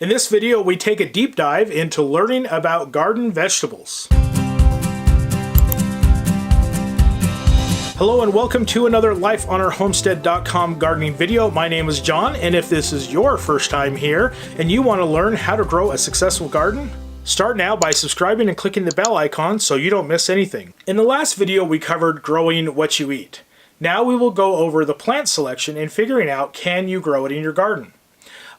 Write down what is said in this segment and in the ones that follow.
In this video, we take a deep dive into learning about garden vegetables. Hello and welcome to another lifeonourhomestead.com gardening video. My name is John, and if this is your first time here and you want to learn how to grow a successful garden, start now by subscribing and clicking the bell icon so you don't miss anything. In the last video, we covered growing what you eat. Now we will go over the plant selection and figuring out, can you grow it in your garden?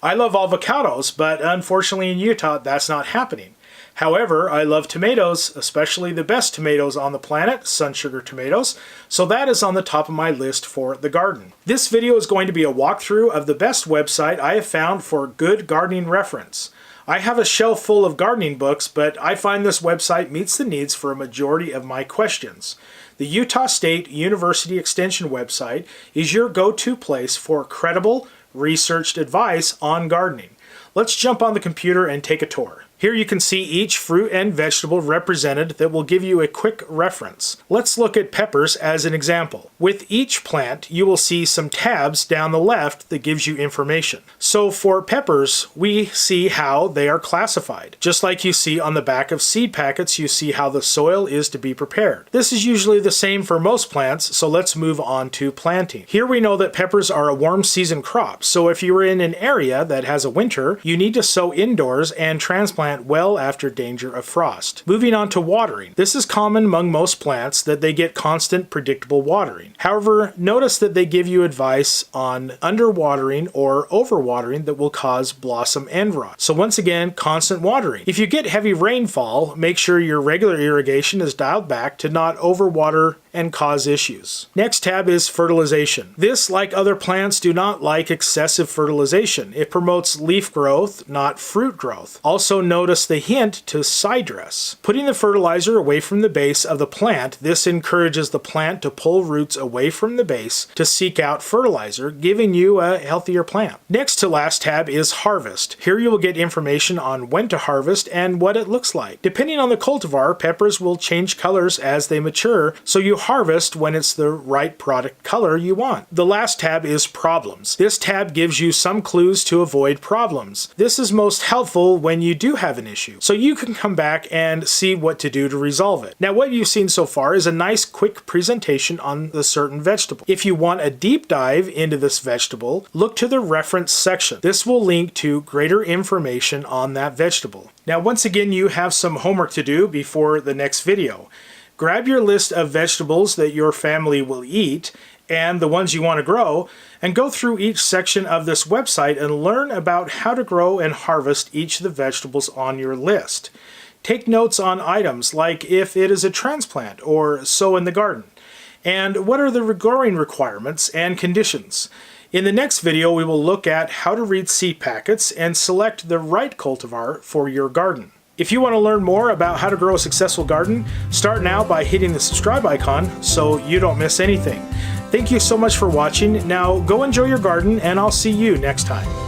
I love avocados, but unfortunately in Utah that's not happening. However, I love tomatoes, especially the best tomatoes on the planet, sun sugar tomatoes, so that is on the top of my list for the garden. This video is going to be a walkthrough of the best website I have found for good gardening reference. I have a shelf full of gardening books, but I find this website meets the needs for a majority of my questions. The Utah State University Extension website is your go-to place for credible, researched advice on gardening. Let's jump on the computer and take a tour. Here you can see each fruit and vegetable represented that will give you a quick reference. Let's look at peppers as an example. With each plant, you will see some tabs down the left that gives you information. So for peppers, we see how they are classified. Just like you see on the back of seed packets, you see how the soil is to be prepared. This is usually the same for most plants, so let's move on to planting. Here we know that peppers are a warm season crop, so if you are in an area that has a winter, you need to sow indoors and transplant well after danger of frost. Moving on to watering. This is common among most plants that they get constant, predictable watering. However, notice that they give you advice on underwatering or overwatering that will cause blossom end rot. So once again, constant watering. If you get heavy rainfall, make sure your regular irrigation is dialed back to not overwater and cause issues. Next tab is fertilization. This, like other plants, do not like excessive fertilization. It promotes leaf growth, not fruit growth. Also notice the hint to side dress. Putting the fertilizer away from the base of the plant, this encourages the plant to pull roots away from the base to seek out fertilizer, giving you a healthier plant. Next to last tab is harvest. Here you will get information on when to harvest and what it looks like. Depending on the cultivar, peppers will change colors as they mature, so you harvest when it's the right product color you want. The last tab is problems. This tab gives you some clues to avoid problems. This is most helpful when you do have an issue, so you can come back and see what to do to resolve it. Now, what you've seen so far is a nice quick presentation on the certain vegetable. If you want a deep dive into this vegetable, look to the reference section. This will link to greater information on that vegetable. Now, once again, you have some homework to do before the next video. Grab your list of vegetables that your family will eat and the ones you want to grow, and go through each section of this website and learn about how to grow and harvest each of the vegetables on your list. Take notes on items like if it is a transplant or sow in the garden, and what are the growing requirements and conditions. In the next video, we will look at how to read seed packets and select the right cultivar for your garden. If you want to learn more about how to grow a successful garden, start now by hitting the subscribe icon so you don't miss anything. Thank you so much for watching. Now go enjoy your garden, and I'll see you next time.